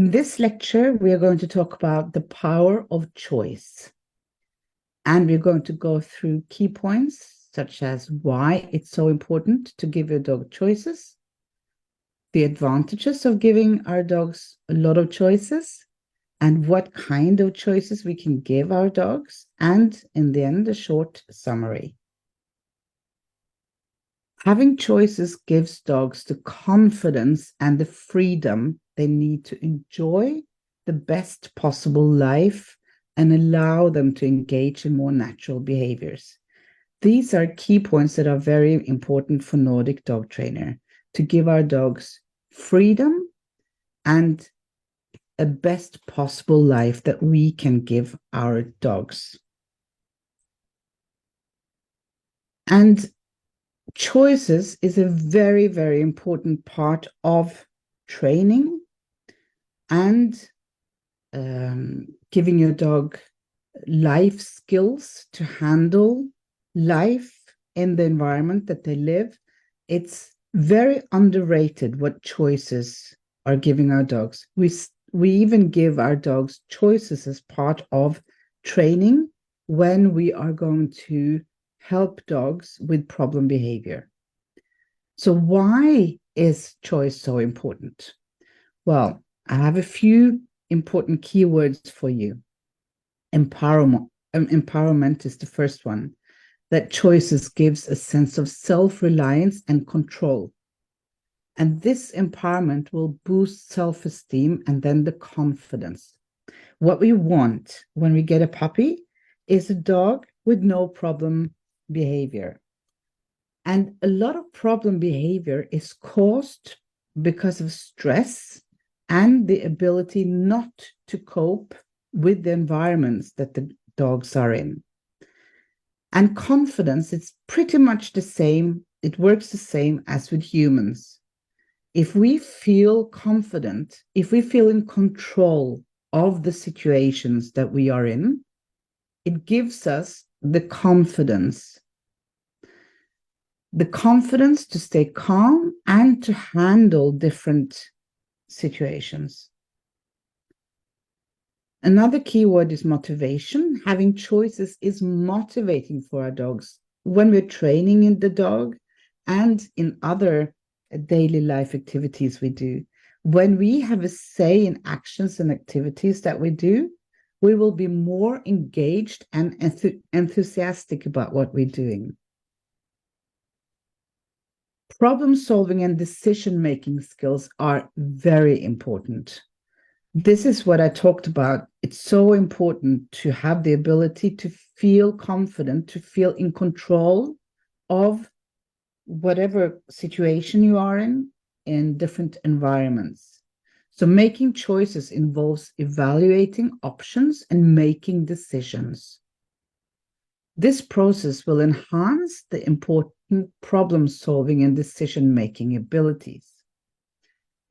In this lecture, we are going to talk about the power of choice. And we're going to go through key points, such as why it's so important to give your dog choices, the advantages of giving our dogs a lot of choices, and what kind of choices we can give our dogs, and in the end, a short summary. Having choices gives dogs the confidence and the freedom they need to enjoy the best possible life and allow them to engage in more natural behaviors. These are key points that are very important for Nordic dog trainer, to give our dogs freedom and a best possible life that we can give our dogs. And choices is a very, very important part of training and giving your dog life skills to handle life in the environment that they live. It's very underrated what choices are giving our dogs. We even give our dogs choices as part of training when we are going to help dogs with problem behavior. So why is choice so important? Well, I have a few important keywords for you. Empowerment is the first one. That choices gives a sense of self-reliance and control. And this empowerment will boost self-esteem and then the confidence. What we want when we get a puppy is a dog with no problem behavior. And a lot of problem behavior is caused because of stress and the ability not to cope with the environments that the dogs are in. And confidence, it's pretty much the same. It works the same as with humans. If we feel confident, if we feel in control of the situations that we are in, it gives us the confidence to stay calm and to handle different situations. Another key word is motivation. Having choices is motivating for our dogs when we're training in the dog and in other daily life activities we do. When we have a say in actions and activities that we do, we will be more engaged and enthusiastic about what we're doing. Problem solving and decision-making skills are very important. This is what I talked about. It's so important to have the ability to feel confident, to feel in control of whatever situation you are in different environments. So making choices involves evaluating options and making decisions. This process will enhance the important problem-solving and decision-making abilities.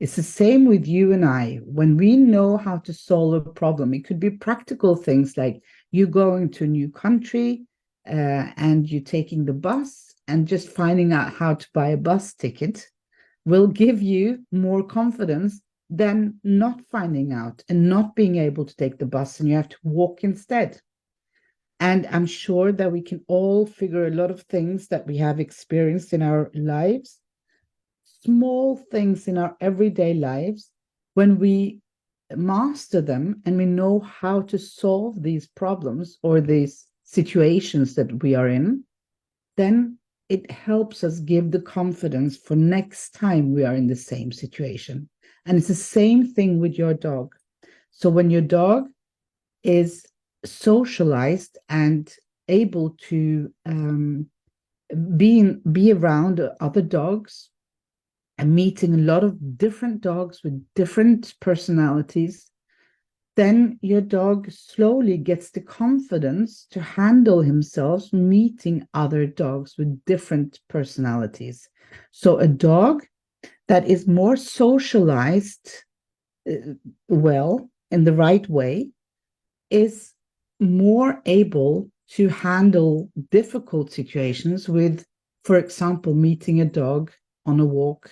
It's the same with you and I. When we know how to solve a problem, it could be practical things like you going to a new country and you taking the bus, and just finding out how to buy a bus ticket will give you more confidence than not finding out and not being able to take the bus and you have to walk instead. And I'm sure that we can all figure a lot of things that we have experienced in our lives, small things in our everyday lives. When we master them and we know how to solve these problems or these situations that we are in, then it helps us give the confidence for next time we are in the same situation. And it's the same thing with your dog. So when your dog is socialized and able to be around other dogs and meeting a lot of different dogs with different personalities, then your dog slowly gets the confidence to handle himself meeting other dogs with different personalities. So a dog that is more socialized well, in the right way, is more able to handle difficult situations with, for example, meeting a dog on a walk,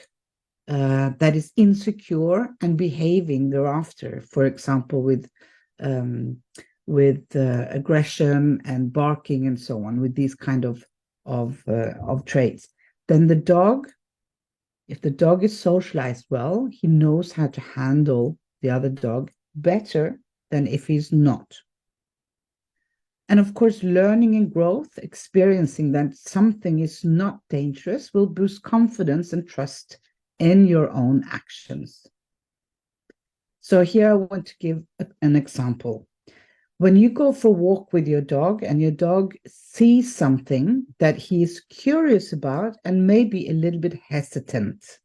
that is insecure and behaving thereafter, for example, with aggression and barking and so on, with these kind of traits, then the dog, if the dog is socialized well, he knows how to handle the other dog better than if he's not. And of course, learning and growth, experiencing that something is not dangerous, will boost confidence and trust in your own actions. So here I want to give an example. When you go for a walk with your dog and your dog sees something that he's curious about and maybe a little bit hesitant,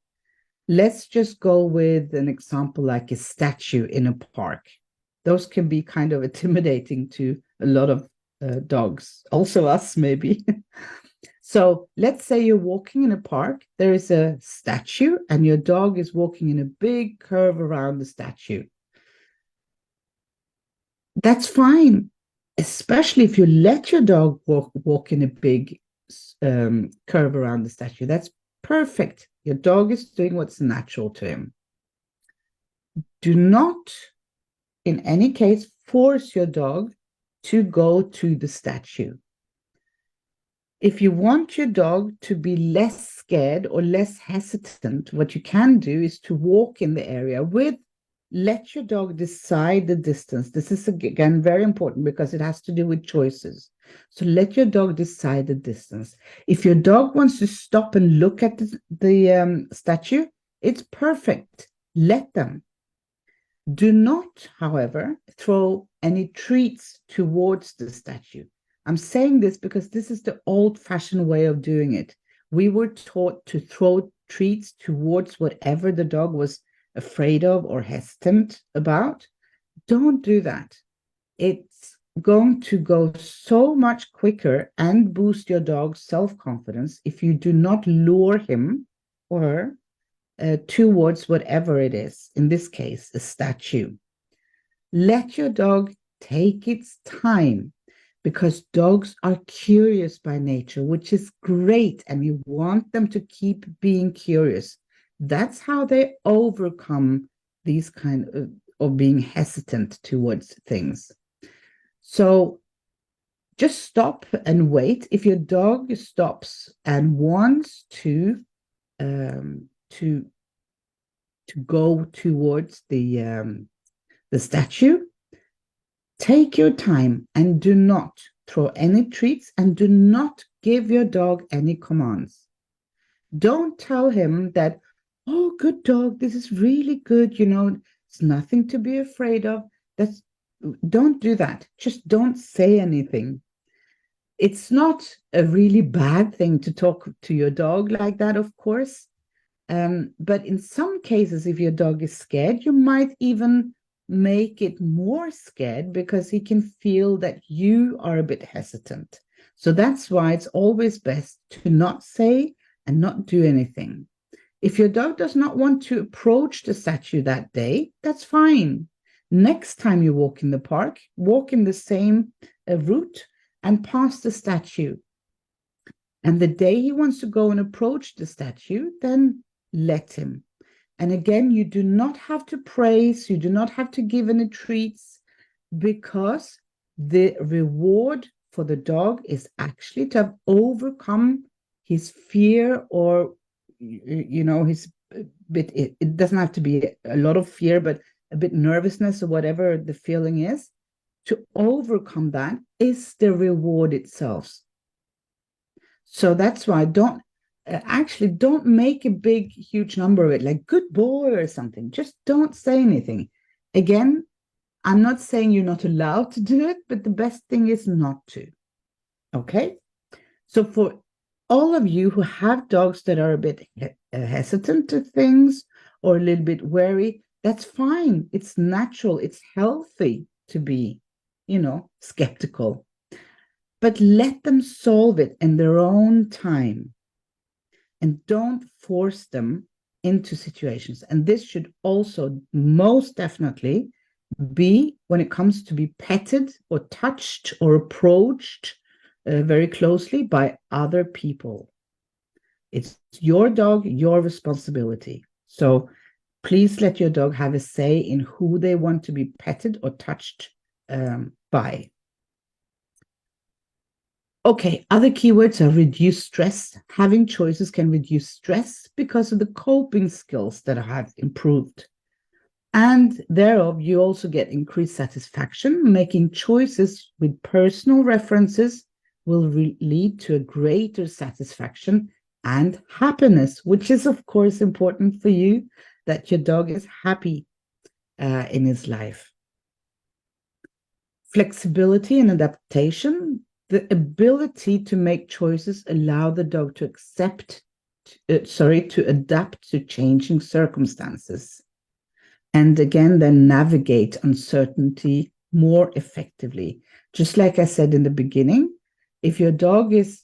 let's just go with an example like a statue in a park. Those can be kind of intimidating to a lot of dogs, also us maybe. So let's say you're walking in a park, there is a statue, and your dog is walking in a big curve around the statue. That's fine, especially if you let your dog walk in a big curve around the statue. That's perfect. Your dog is doing what's natural to him. Do not, in any case, force your dog to go to the statue. If you want your dog to be less scared or less hesitant, what you can do is to walk in the area let your dog decide the distance. This is, again, very important because it has to do with choices. So let your dog decide the distance. If your dog wants to stop and look at the statue, it's perfect. Let them. Do not, however, throw any treats towards the statue. I'm saying this because this is the old-fashioned way of doing it. We were taught to throw treats towards whatever the dog was afraid of or hesitant about. Don't do that. It's going to go so much quicker and boost your dog's self-confidence if you do not lure him or her towards whatever it is, in this case, a statue. Let your dog take its time, because dogs are curious by nature, which is great, and we want them to keep being curious. That's how they overcome these kind of being hesitant towards things. So just stop and wait. If your dog stops and wants to go towards the statue, take your time and do not throw any treats and do not give your dog any commands. Don't tell him that, oh, good dog, this is really good, it's nothing to be afraid of. Don't do that. Just don't say anything. It's not a really bad thing to talk to your dog like that, of course. But in some cases, if your dog is scared, you might even make it more scared because he can feel that you are a bit hesitant. So that's why it's always best to not say and not do anything. If your dog does not want to approach the statue that day, that's fine. Next time you walk in the park, walk in the same route and pass the statue. And the day he wants to go and approach the statue, then let him. And again, you do not have to praise, you do not have to give any treats, because the reward for the dog is actually to have overcome his fear, or, his bit, it doesn't have to be a lot of fear, but a bit nervousness or whatever the feeling is. To overcome that is the reward itself. So that's why don't make a big, huge number of it, like good boy or something. Just don't say anything. Again, I'm not saying you're not allowed to do it, but the best thing is not to. Okay? So for all of you who have dogs that are a bit hesitant to things or a little bit wary, that's fine. It's natural. It's healthy to be, skeptical. But let them solve it in their own time. And don't force them into situations. And this should also most definitely be when it comes to be petted or touched or approached very closely by other people. It's your dog, your responsibility. So please let your dog have a say in who they want to be petted or touched by. Okay, other keywords are reduce stress. Having choices can reduce stress because of the coping skills that have improved. And thereof, you also get increased satisfaction. Making choices with personal references will lead to a greater satisfaction and happiness, which is, of course, important for you, that your dog is happy in his life. Flexibility and adaptation. The ability to make choices allow the dog to to adapt to changing circumstances. And again, then navigate uncertainty more effectively. Just like I said in the beginning, if your dog is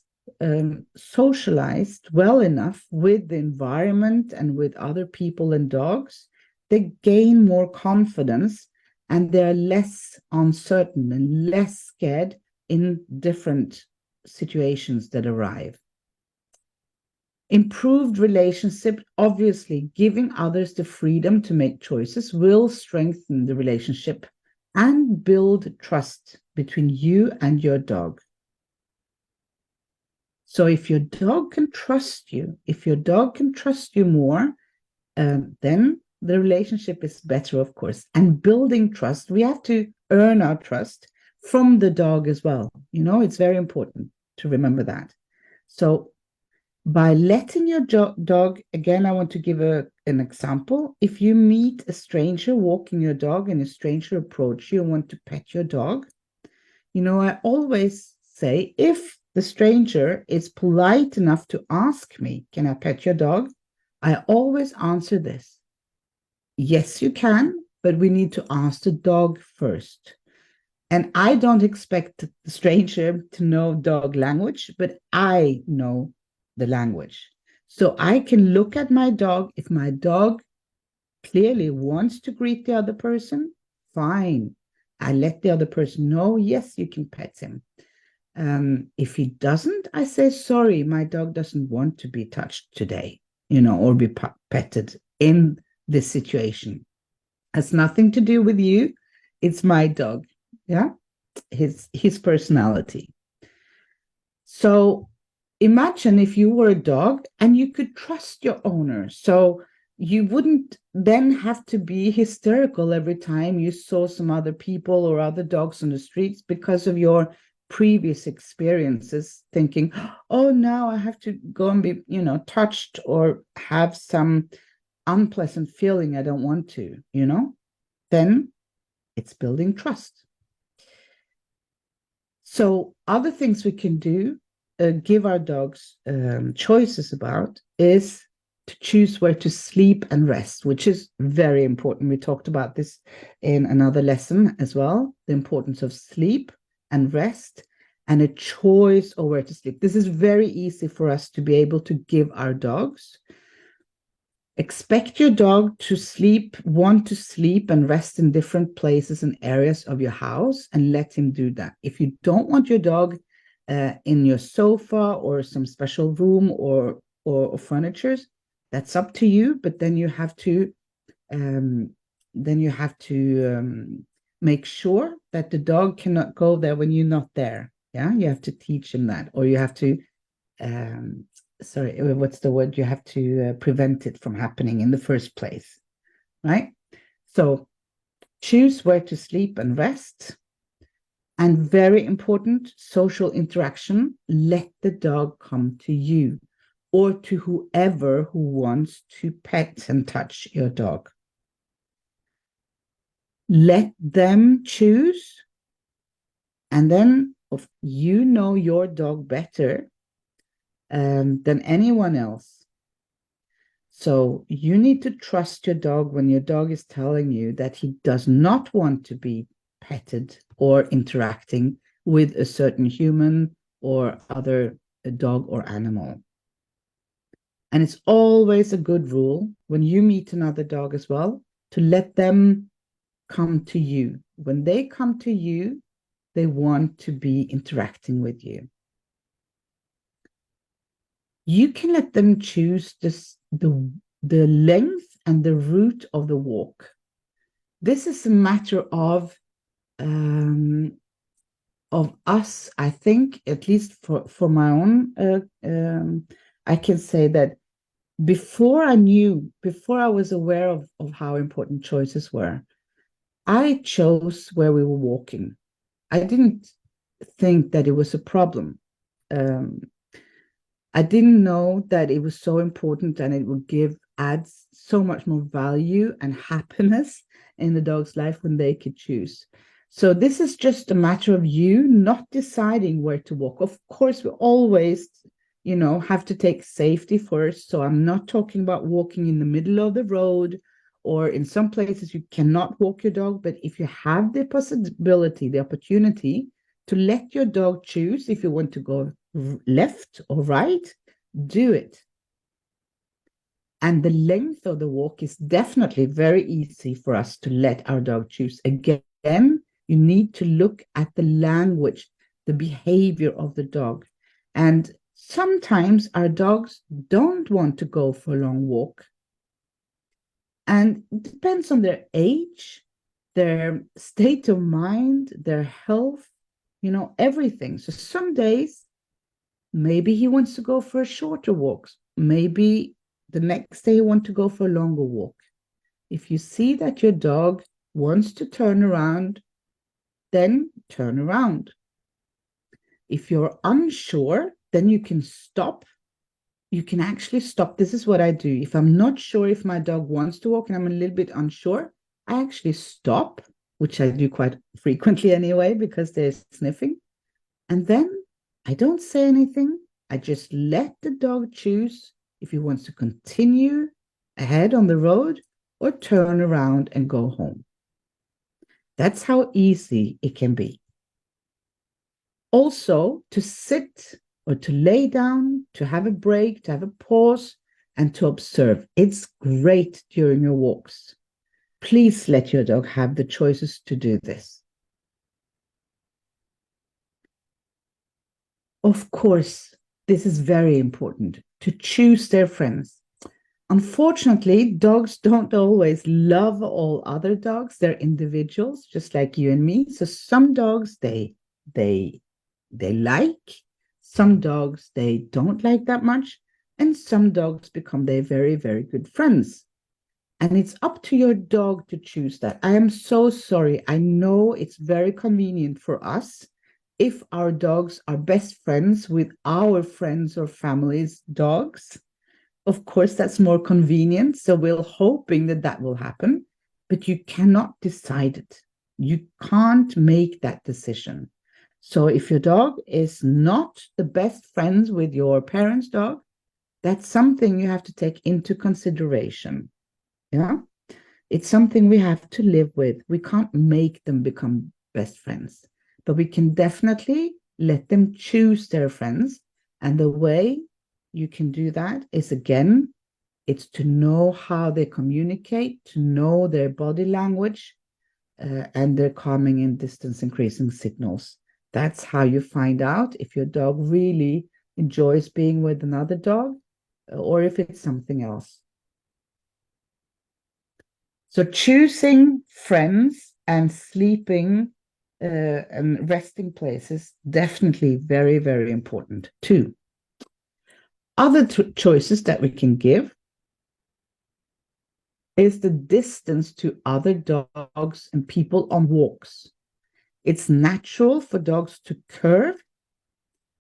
socialized well enough with the environment and with other people and dogs, they gain more confidence and they're less uncertain and less scared in different situations that arrive. Improved relationship, obviously, giving others the freedom to make choices will strengthen the relationship and build trust between you and your dog. So if your dog can trust you, more, then the relationship is better, of course. And building trust, we have to earn our trust from the dog as well. You know, it's very important to remember that. So by letting your dog, again, I want to give an example. If you meet a stranger walking your dog and a stranger approach you and want to pet your dog, you know, I always say, if the stranger is polite enough to ask me, can I pet your dog? I always answer this. Yes, you can, but we need to ask the dog first. And I don't expect the stranger to know dog language, but I know the language. So I can look at my dog. If my dog clearly wants to greet the other person, fine. I let the other person know, yes, you can pet him. If he doesn't, I say, sorry, my dog doesn't want to be touched today, you know, or be petted in this situation. Has nothing to do with you. It's my dog. Yeah. His personality. So imagine if you were a dog and you could trust your owner. So you wouldn't then have to be hysterical every time you saw some other people or other dogs on the streets because of your previous experiences, thinking, oh, now I have to go and be, you know, touched or have some unpleasant feeling I don't want to, you know. Then it's building trust. So other things we can do, give our dogs choices about, is to choose where to sleep and rest, which is very important. We talked about this in another lesson as well, the importance of sleep and rest and a choice of where to sleep. This is very easy for us to be able to give our dogs. Expect your dog to want to sleep and rest in different places and areas of your house, and let him do that. If you don't want your dog in your sofa or some special room or furniture, that's up to you. But then you have to make sure that the dog cannot go there when you're not there. Yeah, you have to teach him that, or you have to what's the word? You have to prevent it from happening in the first place, right? So choose where to sleep and rest. And very important, social interaction. Let the dog come to you or to whoever who wants to pet and touch your dog. Let them choose. And then you know your dog better than anyone else. So you need to trust your dog when your dog is telling you that he does not want to be petted or interacting with a certain human or other dog or animal. And it's always a good rule when you meet another dog as well to let them come to you. When they come to you, they want to be interacting with you. You can let them choose the length and the route of the walk. This is a matter of us, I think, at least for my own, I can say that before I was aware of how important choices were, I chose where we were walking. I didn't think that it was a problem. Um, I didn't know that it was so important and it would add so much more value and happiness in the dog's life when they could choose. So this is just a matter of you not deciding where to walk. Of course, we always, have to take safety first. So I'm not talking about walking in the middle of the road, or in some places you cannot walk your dog. But if you have the possibility, the opportunity to let your dog choose if you want to go left or right, do it. And the length of the walk is definitely very easy for us to let our dog choose. Again, you need to look at the language, the behavior of the dog. And sometimes our dogs don't want to go for a long walk. And it depends on their age, their state of mind, their health, everything. So some days, maybe he wants to go for a shorter walk. Maybe the next day he wants to go for a longer walk. If you see that your dog wants to turn around, then turn around. If you're unsure, then you can stop. You can actually stop. This is what I do. If I'm not sure if my dog wants to walk and I'm a little bit unsure, I actually stop, which I do quite frequently anyway, because they're sniffing. And then I don't say anything. I just let the dog choose if he wants to continue ahead on the road or turn around and go home. That's how easy it can be. Also, to sit or to lay down, to have a break, to have a pause, and to observe. It's great during your walks. Please let your dog have the choices to do this. Of course, this is very important, to choose their friends. Unfortunately, dogs don't always love all other dogs. They're individuals, just like you and me. So some dogs they like, some dogs they don't like that much, and some dogs become their very, very good friends. And it's up to your dog to choose that. I am so sorry. I know it's very convenient for us if our dogs are best friends with our friends or family's dogs. Of course, that's more convenient. So we're hoping that that will happen, but you cannot decide it. You can't make that decision. So if your dog is not the best friends with your parents' dog, that's something you have to take into consideration. Yeah. It's something we have to live with. We can't make them become best friends, but we can definitely let them choose their friends. And the way you can do that is, again, it's to know how they communicate, to know their body language, and their calming and distance increasing signals. That's how you find out if your dog really enjoys being with another dog or if it's something else. So choosing friends and sleeping and resting places, definitely very, very important too. Other choices that we can give is the distance to other dogs and people on walks. It's natural for dogs to curve,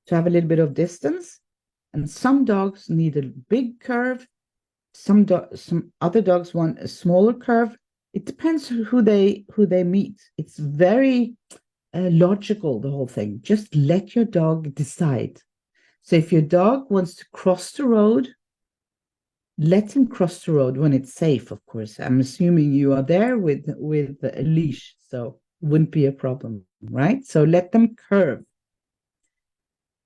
to have a little bit of distance, and some dogs need a big curve. Some other dogs want a smaller curve. It depends who they meet. It's very logical, the whole thing. Just let your dog decide. So if your dog wants to cross the road, let him cross the road when it's safe, of course. I'm assuming you are there with a leash, so it wouldn't be a problem, right? So let them curve.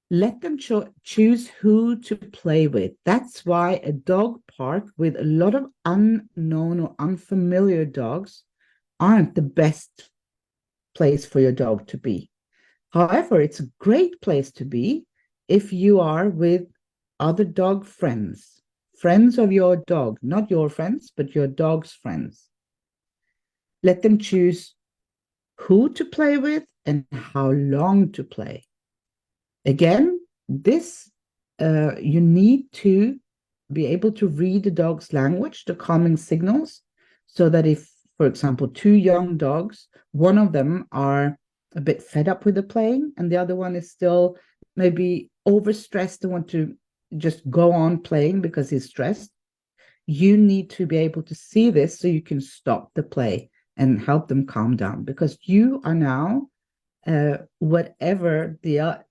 Let them choose who to play with. That's why a dog park with a lot of unknown or unfamiliar dogs aren't the best place for your dog to be. However, it's a great place to be if you are with other dog friends, friends of your dog, not your friends, but your dog's friends. Let them choose who to play with and how long to play. Again, this you need to be able to read the dog's language, the calming signals, so that if, for example, two young dogs, one of them are a bit fed up with the playing and the other one is still maybe overstressed and want to just go on playing because he's stressed, you need to be able to see this so you can stop the play and help them calm down, because you are now whatever the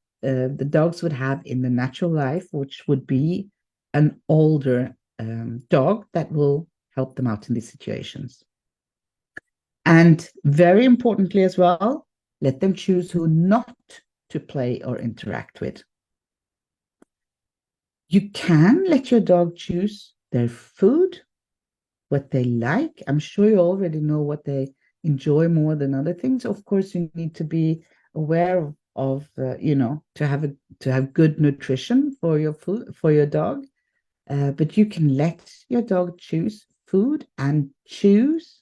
dogs would have in the natural life, which would be an older dog that will help them out in these situations. And very importantly as well, let them choose who not to play or interact with. You can let your dog choose their food, what they like. I'm sure you already know what they enjoy more than other things. Of course, you need to be aware of to have good nutrition for your food for your dog. But you can let your dog choose food and choose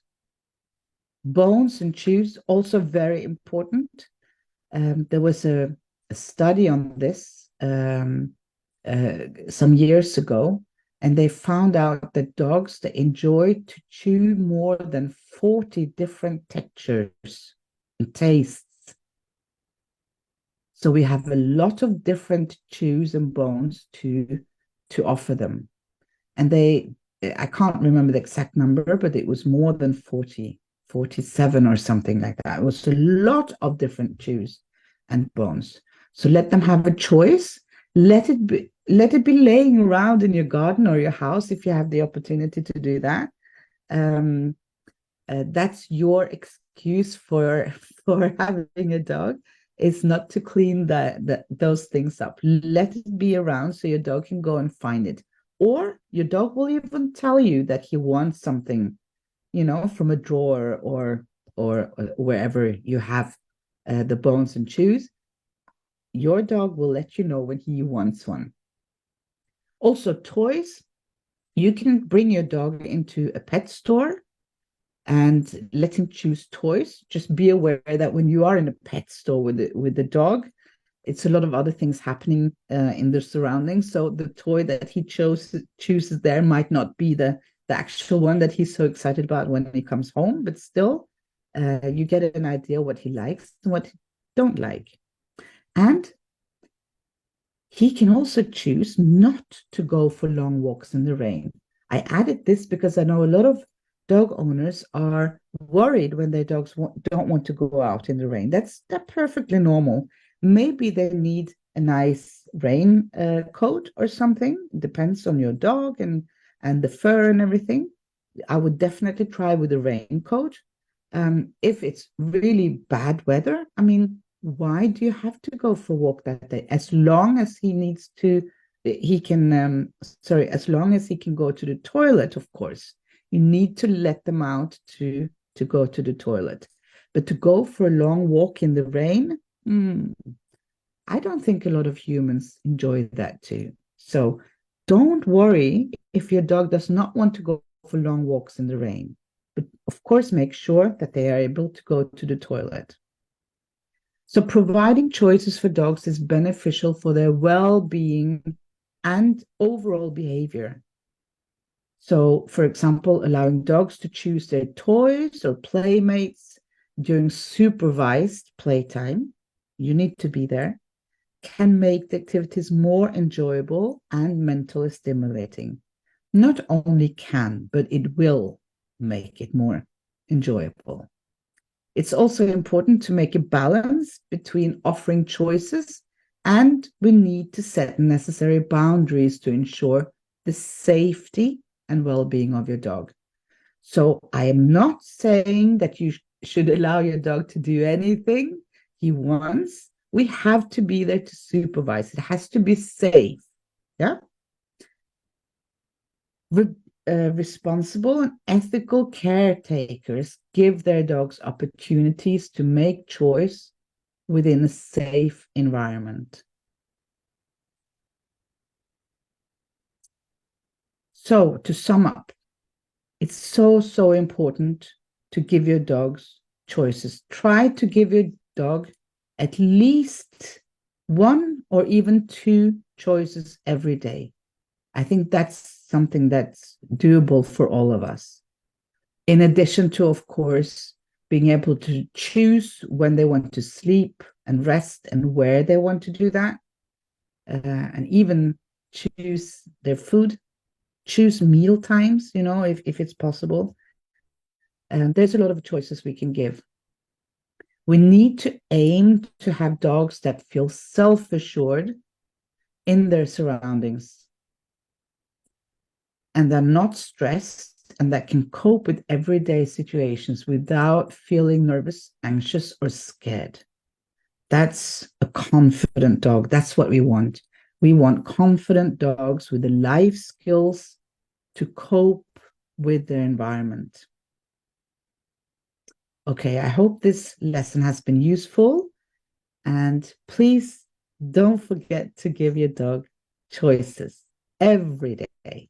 bones and chews. Also very important. There was a study on this some years ago, and they found out that dogs that enjoy to chew more than 40 different textures and tastes. So we have a lot of different chews and bones to offer them. And I can't remember the exact number, but it was more than 40, 47 or something like that. It was a lot of different chews and bones. So let them have a choice. Let it be laying around in your garden or your house if you have the opportunity to do that. That's your excuse for having a dog. It's not to clean those things up. Let it be around so your dog can go and find it. Or your dog will even tell you that he wants something, from a drawer or wherever you have the bones and chews. Your dog will let you know when he wants one. Also, toys. You can bring your dog into a pet store and let him choose toys. Just be aware that when you are in a pet store with the dog, it's a lot of other things happening in the surroundings. So the toy that he chooses there might not be the actual one that he's so excited about when he comes home, but still, you get an idea what he likes and what he don't like. And he can also choose not to go for long walks in the rain. I added this because I know a lot of dog owners are worried when their dogs don't want to go out in the rain. That's perfectly normal. Maybe they need a nice rain coat or something. It depends on your dog and the fur and everything. I would definitely try with a raincoat. If it's really bad weather, I mean, why do you have to go for a walk that day? As long as he needs to, he can, as long as he can go to the toilet, of course. You need to let them out to go to the toilet. But to go for a long walk in the rain, I don't think a lot of humans enjoy that too. So don't worry if your dog does not want to go for long walks in the rain. But of course, make sure that they are able to go to the toilet. So providing choices for dogs is beneficial for their well-being and overall behavior. So, for example, allowing dogs to choose their toys or playmates during supervised playtime, you need to be there, can make the activities more enjoyable and mentally stimulating. Not only can, but it will make it more enjoyable. It's also important to make a balance between offering choices, and we need to set necessary boundaries to ensure the safety and well-being of your dog. So I am not saying that you should allow your dog to do anything he wants. We have to be there to supervise. It has to be safe. Yeah. Responsible and ethical caretakers give their dogs opportunities to make choice within a safe environment. So to sum up, it's so important to give your dogs choices. Try to give your dog at least one or even two choices every day. I think that's something that's doable for all of us. In addition to, of course, being able to choose when they want to sleep and rest and where they want to do that, and even choose their food, choose meal times, if it's possible. And there's a lot of choices we can give. We need to aim to have dogs that feel self-assured in their surroundings and they're not stressed and that can cope with everyday situations without feeling nervous, anxious, or scared. That's a confident dog. That's what we want. We want confident dogs with the life skills to cope with their environment. Okay, I hope this lesson has been useful. And please don't forget to give your dog choices every day.